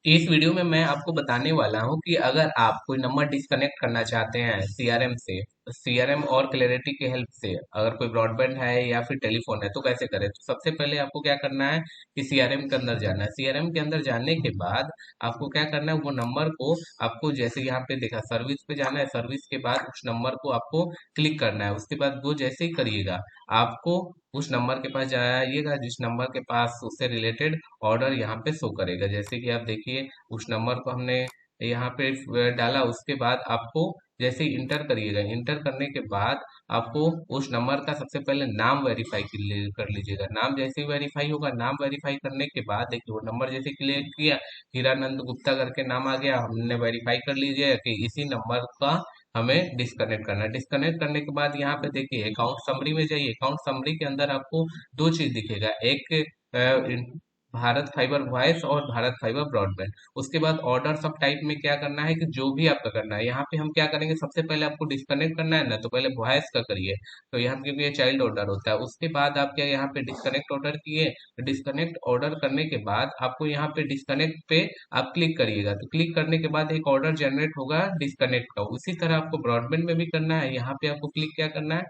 इस वीडियो में मैं आपको बताने वाला हूँ कि अगर आप कोई नंबर डिस्कनेक्ट करना चाहते हैं सीआरएम से, सीआरएम और क्लैरिटी की हेल्प से, अगर कोई ब्रॉडबैंड है या फिर टेलीफोन है तो कैसे करें। तो सबसे पहले आपको क्या करना है कि सीआरएम के अंदर जाना है। सीआरएम के अंदर जाने के बाद आपको क्या करना है, वो नंबर को आपको जैसे यहाँ पे देखा सर्विस पे जाना है। सर्विस के बाद उस नंबर को आपको क्लिक करना है। उसके बाद वो जैसे ही करिएगा आपको उस नंबर के पास जाइएगा जिस नंबर के पास उससे रिलेटेड ऑर्डर यहाँ पे शो करेगा। जैसे कि आप देखिए उस नंबर को हमने यहाँ पे डाला। उसके बाद आपको जैसे ही इंटर करिएगा, इंटर करने के बाद आपको उस नंबर का सबसे पहले नाम वेरीफाई कर लीजिएगा। नाम जैसे ही वेरीफाई होगा, नाम वेरीफाई करने के बाद देखिए वो नंबर जैसे क्लियर किया, हीरानंद गुप्ता करके नाम आ गया, हमने वेरीफाई कर लीजिए कि इसी नंबर का हमें डिस्कनेक्ट करना है। डिस्कनेक्ट करने के बाद यहाँ पे देखिए अकाउंट समरी में जाइए। अकाउंट समरी के अंदर आपको दो चीज दिखेगा, एक भारत फाइबर वॉइस और भारत फाइबर ब्रॉडबैंड। उसके बाद ऑर्डर सब टाइप में क्या करना है कि जो भी आपका करना है, यहाँ पे हम क्या करेंगे, सबसे पहले आपको डिस्कनेक्ट करना है ना, तो पहले वॉइस का करिए। तो यहाँ पे क्योंकि ये चाइल्ड ऑर्डर होता है, उसके बाद आप क्या यहाँ पे डिस्कनेक्ट ऑर्डर किए। डिस्कनेक्ट ऑर्डर करने के बाद आपको यहाँ पे डिस्कनेक्ट पे आप क्लिक करिएगा। तो क्लिक करने के बाद एक ऑर्डर जनरेट होगा डिस्कनेक्ट का। उसी तरह आपको ब्रॉडबैंड में भी करना है। यहाँ पे आपको क्लिक क्या करना है,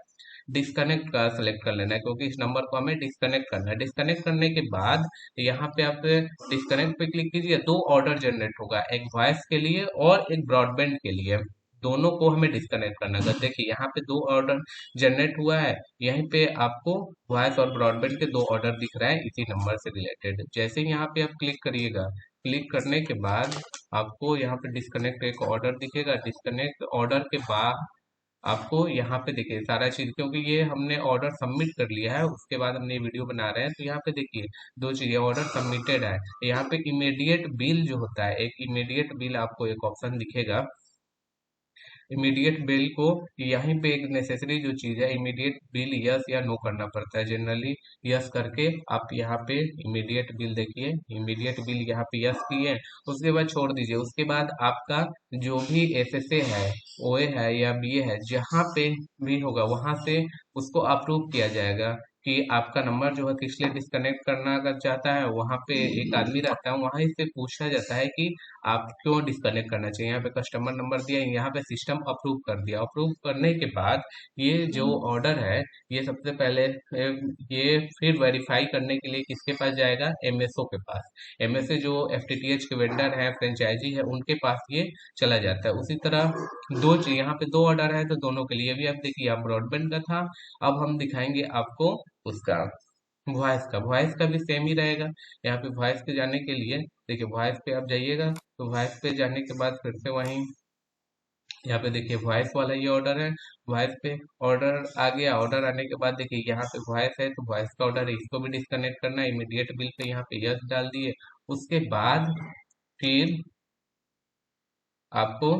डिस्कनेक्ट का सेलेक्ट कर लेना है, क्योंकि इस नंबर को हमें डिस्कनेक्ट करना है। डिस्कनेक्ट करने के बाद यहाँ पे आप डिस्कनेक्ट पे क्लिक कीजिए। दो ऑर्डर जनरेट होगा, एक वॉइस के लिए और एक ब्रॉडबैंड के लिए। दोनों को हमें डिस्कनेक्ट करना है। देखिए यहाँ पे दो ऑर्डर जनरेट हुआ है। यहीं पे आपको वॉइस और ब्रॉडबैंड के दो ऑर्डर दिख रहे हैं इसी नंबर से रिलेटेड। जैसे ही यहाँ पे आप क्लिक करिएगा, क्लिक करने के बाद आपको यहाँ पे डिस्कनेक्ट एक ऑर्डर दिखेगा। डिस्कनेक्ट ऑर्डर के बाद आपको यहाँ पे देखिए सारा चीज, क्योंकि ये हमने ऑर्डर सबमिट कर लिया है उसके बाद हमने ये वीडियो बना रहे हैं। तो यहाँ पे देखिए दो चीजें, ऑर्डर सबमिटेड है। यहाँ पे इमीडिएट बिल जो होता है, एक इमीडिएट बिल आपको एक ऑप्शन दिखेगा। इमीडिएट बिल को यहीं पे एक नेसेसरी जो चीज है, इमीडिएट बिल यस या नो करना पड़ता है। जनरली यस करके आप यहाँ पे इमीडिएट बिल देखिए, इमीडिएट बिल यहाँ पे यस किए, उसके बाद छोड़ दीजिए। उसके बाद आपका जो भी एसएसए है, ओए है या बीए है, जहाँ पे भी होगा वहां से उसको अप्रूव किया जाएगा कि आपका नंबर जो है किस लिए डिस्कनेक्ट करना अगर चाहता है। वहां पे एक आदमी रहता है, वहां से पूछा जाता है कि आप क्यों डिस्कनेक्ट करना चाहिए। यहाँ पे कस्टमर नंबर दिया, यहाँ पे सिस्टम अप्रूव कर दिया। अप्रूव करने के बाद ये जो ऑर्डर है, ये सबसे पहले ये फिर वेरीफाई करने के लिए किसके पास जाएगा, एमएसओ के पास। एमएसओ जो एफटीटीएच के वेंडर है, फ्रेंचाइजी है, उनके पास ये चला जाता है। उसी तरह दो चीज, यहाँ पे दो ऑर्डर है तो दोनों के लिए भी आप देखिए, आप ब्रॉडबैंड का था, अब हम दिखाएंगे आपको उसका वॉइस का भी सेम ही रहेगा। यहाँ पे वॉइस पे जाने के लिए देखिए, वॉइस पे आप जाइएगा तो वॉइस पे जाने के बाद फिर से वहीं यहाँ पे देखिए वॉइस वाला ये ऑर्डर है। वॉइस पे ऑर्डर आ गया। ऑर्डर आने के बाद देखिए यहाँ पे वॉइस है तो वॉइस का ऑर्डर है, इसको भी डिस्कनेक्ट करना है। इमीडिएट बिल पे यहाँ पे यस डाल दिए। उसके बाद फिर आपको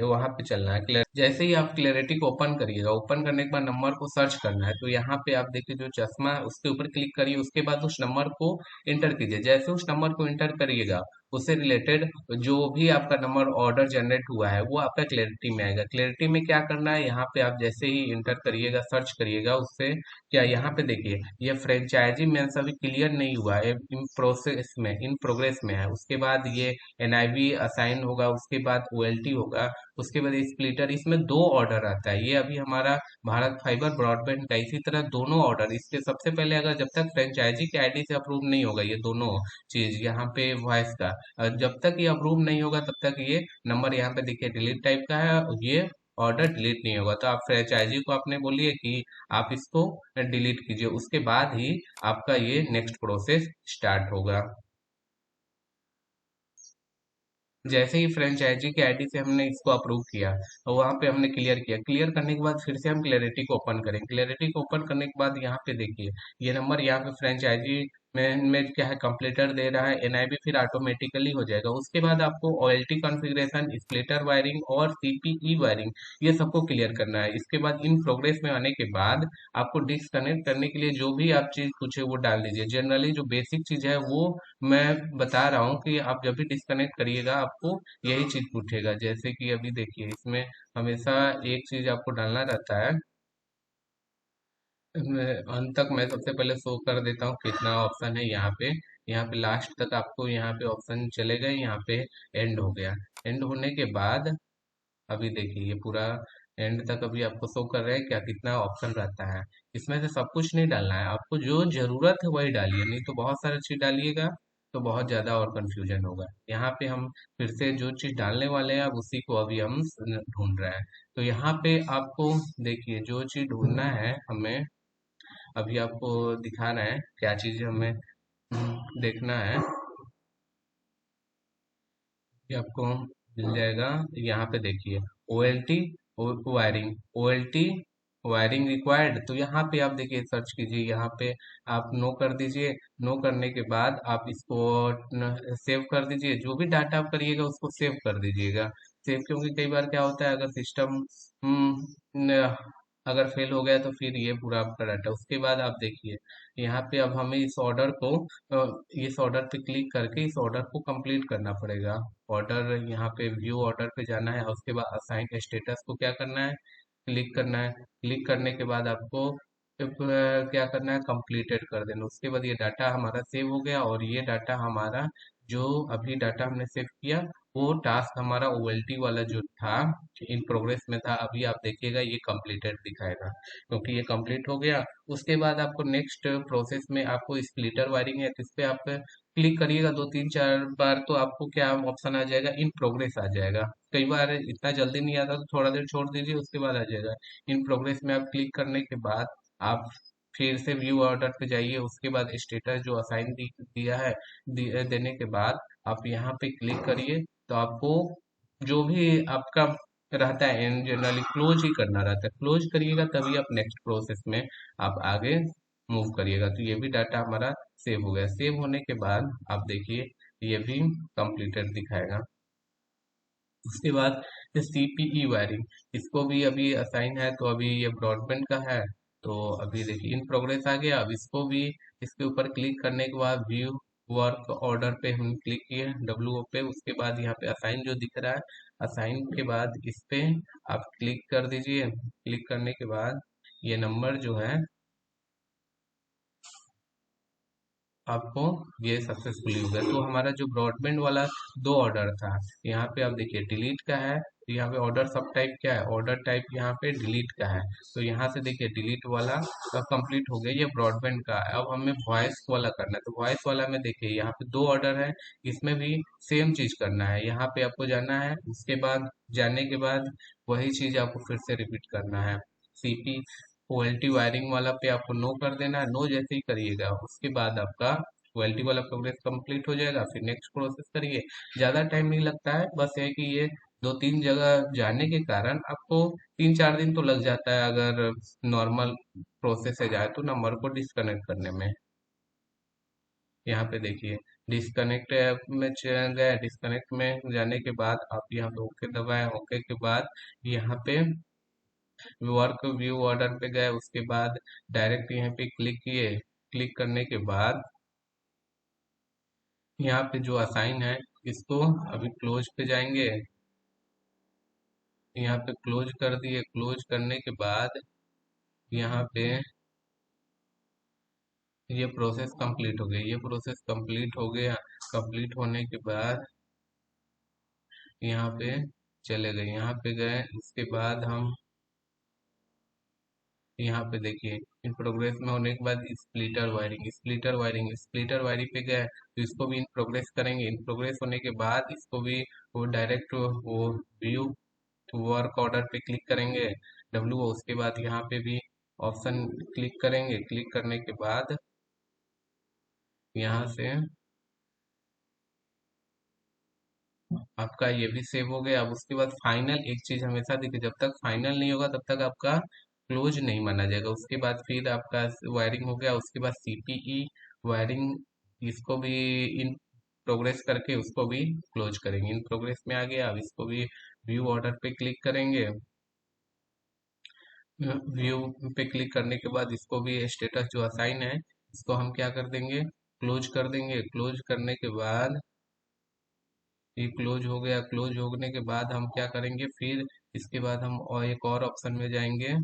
वहां पे चलना है जैसे ही आप क्लैरिटी को ओपन करिएगा, ओपन करने के बाद नंबर को सर्च करना है। तो यहाँ पे आप देखिए जो चश्मा है उसके ऊपर क्लिक करिए। उसके बाद उस नंबर को इंटर कीजिए। जैसे उस नंबर को इंटर करिएगा, उससे रिलेटेड जो भी आपका नंबर ऑर्डर जनरेट हुआ है वो आपका क्लैरिटी में आएगा। क्लैरिटी में क्या करना है, यहाँ पे आप जैसे ही इंटर करिएगा, सर्च करिएगा, उससे क्या यहाँ पे देखिए ये फ्रेंचाइजी मेंस अभी क्लियर नहीं हुआ है, इन प्रोसेस में, इन प्रोग्रेस में है। उसके बाद ये एनआईवी असाइन होगा, उसके बाद ओएलटी होगा, उसके बाद स्प्लिटर। इसमें दो ऑर्डर आता है। ये अभी हमारा भारत फाइबर ब्रॉडबैंड का। इसी तरह दोनों ऑर्डर इसके सबसे पहले, अगर जब तक फ्रेंचाइजी के आईडी से अप्रूव नहीं होगा ये दोनों चीज, यहाँ पे वॉइस का जब तक ये अप्रूव नहीं होगा तब तक ये नंबर यहाँ पे देखिए डिलीट टाइप का है, ये ऑर्डर डिलीट नहीं होगा। तो आप फ्रेंचाइजी को आपने बोलिए कि आप इसको डिलीट कीजिए, उसके बाद ही आपका ये नेक्स्ट प्रोसेस स्टार्ट होगा। जैसे ही फ्रेंचाइजी की आईडी से हमने इसको अप्रूव किया और वहां पे हमने क्लियर किया, क्लियर करने के बाद फिर से हम क्लैरिटी को ओपन करें। क्लैरिटी को ओपन करने के बाद यहाँ पे देखिए ये नंबर यहाँ पे फ्रेंचाइजी में क्या है, कंप्लीटर दे रहा है। एनआईबी फिर ऑटोमेटिकली हो जाएगा। उसके बाद आपको ओएलटी कॉन्फ़िगरेशन, स्प्लिटर वायरिंग और सीपीई वायरिंग, ये सबको क्लियर करना है। इसके बाद इन प्रोग्रेस में आने के बाद आपको डिस्कनेक्ट करने के लिए जो भी आप चीज पूछे वो डाल दीजिए। जनरली जो बेसिक चीज है वो मैं बता रहा हूँ कि आप जब भी डिस्कनेक्ट करिएगा आपको यही चीज पूछेगा। जैसे कि अभी देखिए इसमें हमेशा एक चीज आपको डालना रहता है। अंत तक मैं सबसे पहले शो कर देता हूँ कितना ऑप्शन है यहाँ पे। यहाँ पे लास्ट तक आपको यहाँ पे ऑप्शन चले गए, यहाँ पे एंड हो गया। एंड होने के बाद अभी देखिए ये पूरा एंड तक अभी आपको शो कर रहा है क्या, कितना ऑप्शन रहता है। इसमें से सब कुछ नहीं डालना है, आपको जो जरूरत है वही डालिए, नहीं तो बहुत सारी चीज डालिएगा तो बहुत ज्यादा और कंफ्यूजन होगा। यहाँ पे हम फिर से जो चीज डालने वाले हैं अब उसी को अभी हम ढूंढ रहे हैं। तो यहाँ पे आपको देखिए जो चीज ढूंढना है हमें, अभी आपको दिखा रहे हैं क्या चीज हमें देखना है। ये आपको मिल जाएगा। यहाँ पे देखिए O L T wiring, O L T wiring required, तो यहाँ पे आप देखिए सर्च कीजिए, यहाँ पे आप नो कर दीजिए। नो करने के बाद आप इसको सेव कर दीजिए, जो भी डाटा आप करिएगा उसको सेव कर दीजिएगा। सेव क्योंकि कई बार क्या होता है अगर सिस्टम अगर फेल हो गया तो फिर ये पूरा आपका डाटा, उसके बाद आप देखिए यहाँ पे अब हमें इस ऑर्डर को इस ऑर्डर पे क्लिक करके इस ऑर्डर को कंप्लीट करना पड़ेगा। ऑर्डर यहाँ पे व्यू ऑर्डर पे जाना है, उसके बाद असाइन स्टेटस को क्या करना है, क्लिक करना है। क्लिक करने के बाद आपको क्या करना है, कंप्लीटेड कर देना। उसके बाद ये डाटा हमारा सेव हो गया, और ये डाटा हमारा जो अभी डाटा हमने सेव किया वो टास्क हमारा ओएलटी वाला जो था इन प्रोग्रेस में था, अभी आप देखिएगा ये कंप्लीटेड दिखाएगा क्योंकि ये कंप्लीट हो गया। उसके बाद आपको नेक्स्ट प्रोसेस में आपको स्प्लिटर वायरिंग है, तो इस पे आप क्लिक करिएगा दो तीन चार बार तो आपको क्या ऑप्शन आ जाएगा, इन प्रोग्रेस आ जाएगा। कई बार इतना जल्दी नहीं आता तो थोड़ा देर छोड़ दीजिए, उसके बाद आ जाएगा। इन प्रोग्रेस में आप क्लिक करने के बाद आप फिर से व्यू ऑर्डर पे जाइए, उसके बाद स्टेटस जो असाइन दिया है देने के बाद आप यहाँ पे क्लिक करिए। तो आपको जो भी आपका रहता है इन जनरली क्लोज ही करना रहता है, क्लोज करिएगा तभी आप नेक्स्ट प्रोसेस में आप आगे मूव करिएगा। तो ये भी डाटा हमारा सेव हो गया। सेव होने के बाद आप देखिए ये भी कंप्लीटेड दिखाएगा। उसके बाद सीपीई वायरिंग, इसको भी अभी असाइन है, तो अभी ये ब्रॉडबैंड का है। तो अभी देखिए इन प्रोग्रेस आ गया। अब इसको भी इसके ऊपर क्लिक करने के बाद व्यू वर्क ऑर्डर पे हम क्लिक किए डब्ल्यू पे, उसके बाद यहाँ पे असाइन जो दिख रहा है, असाइन के बाद इस पे आप क्लिक कर दीजिए। क्लिक करने के बाद ये नंबर जो है आपको ये सक्सेसफुली हो गया। तो हमारा जो ब्रॉडबैंड वाला दो ऑर्डर था, यहाँ पे आप देखिए डिलीट का है, तो यहाँ पे ऑर्डर सब टाइप क्या है, ऑर्डर टाइप यहाँ पे डिलीट का है। तो यहाँ से देखिए डिलीट वाला कंप्लीट हो गया, ये ब्रॉडबैंड का है। अब हमें वॉइस वाला करना है, तो वॉइस वाला में देखिए यहाँ पे दो ऑर्डर है, इसमें भी सेम चीज करना है। यहाँ पे आपको जाना है, उसके बाद जाने के बाद वही चीज आपको फिर से रिपीट करना है। सीपी क्वालिटी वायरिंग वाला पे आपको नो कर देना है। नो जैसे ही करिएगा उसके बाद आपका क्वालिटी वाला प्रोग्रेस कंप्लीट हो जाएगा। फिर नेक्स्ट प्रोसेस करिए, ज़्यादा टाइम नहीं लगता है, बस है कि ये दो तीन जगह जाने के कारण आपको 3-4 दिन तो लग जाता है अगर नॉर्मल प्रोसेस से जाए तो नंबर को डिस्कनेक्ट करने में। यहाँ पे देखिए डिस्कनेक्ट में गए, डिस्कनेक्ट में जाने के बाद आप यहाँ पे ओके दबाएं। ओके के बाद यहाँ पे वर्क व्यू ऑर्डर पे गए, उसके बाद डायरेक्ट यहाँ पे क्लिक किए। क्लिक करने के बाद यहाँ पे जो असाइन है इसको अभी क्लोज पे जाएंगे। यहाँ पे क्लोज कर दिए। क्लोज करने के बाद यहाँ पे ये प्रोसेस कंप्लीट हो गई, ये प्रोसेस कंप्लीट हो गया। कंप्लीट होने के बाद यहाँ पे चले गए, यहाँ पे गए, उसके बाद हम यहाँ पे देखिए इन प्रोग्रेस में होने के बाद splitter wiring, splitter wiring, splitter wiring पे गए तो इसको भी इन प्रोग्रेस करेंगे। इन प्रोग्रेस होने के बाद इसको भी वो डायरेक्ट वो व्यू वर्क ऑर्डर पे क्लिक करेंगे डब्ल्यू, उसके बाद यहाँ पे भी ऑप्शन क्लिक करेंगे। क्लिक करने के बाद यहाँ से आपका ये भी सेव हो गया। अब उसके बाद फाइनल एक चीज हमेशा देखिए, जब तक फाइनल नहीं होगा तब तक आपका क्लोज नहीं माना जाएगा। उसके बाद फिर आपका वायरिंग हो गया, उसके बाद सीपीई वायरिंग, इसको भी इन प्रोग्रेस करके उसको भी क्लोज करेंगे। इन प्रोग्रेस में आ गया, अब इसको भी व्यू ऑर्डर पे क्लिक करेंगे। व्यू पे क्लिक करने के बाद इसको भी स्टेटस जो असाइन है इसको हम क्या कर देंगे, क्लोज कर देंगे। क्लोज करने के बाद ये क्लोज हो गया। क्लोज होने के बाद हम क्या करेंगे, फिर इसके बाद हम और एक और ऑप्शन में जाएंगे।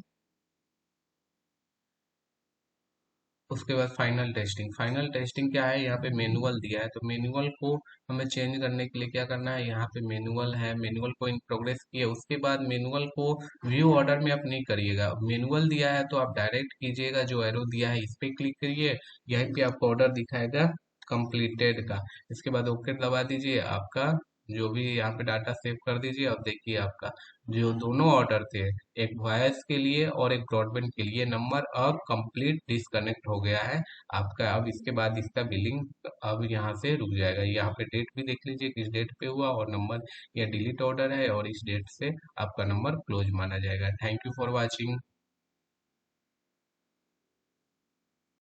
उसके बाद फाइनल टेस्टिंग। फाइनल टेस्टिंग क्या है, यहाँ पे मैनुअल दिया है, तो मैनुअल को हमें चेंज करने के लिए क्या करना है, यहाँ पे मैनुअल है, मैनुअल को इन प्रोग्रेस किए, उसके बाद मैनुअल को व्यू ऑर्डर में आप नहीं करिएगा। मैनुअल दिया है तो आप डायरेक्ट कीजिएगा, जो एरो दिया है इस पे क्लिक करिए, यहीं पे आपको ऑर्डर दिखाएगा कंप्लीटेड का। इसके बाद ओके दबा दीजिए, आपका जो भी यहाँ पे डाटा सेव कर दीजिए। अब देखिए आपका जो दोनों ऑर्डर थे, एक वॉयस के लिए और एक ब्रॉडबैंड के लिए, नंबर अब कंप्लीट डिसकनेक्ट हो गया है आपका। अब इसके बाद इसका बिलिंग अब यहाँ से रुक जाएगा। यहाँ पे डेट भी देख लीजिए किस डेट पे हुआ, और नंबर, यह डिलीट ऑर्डर है और इस डेट से आपका नंबर क्लोज माना जाएगा। Thank you for watching.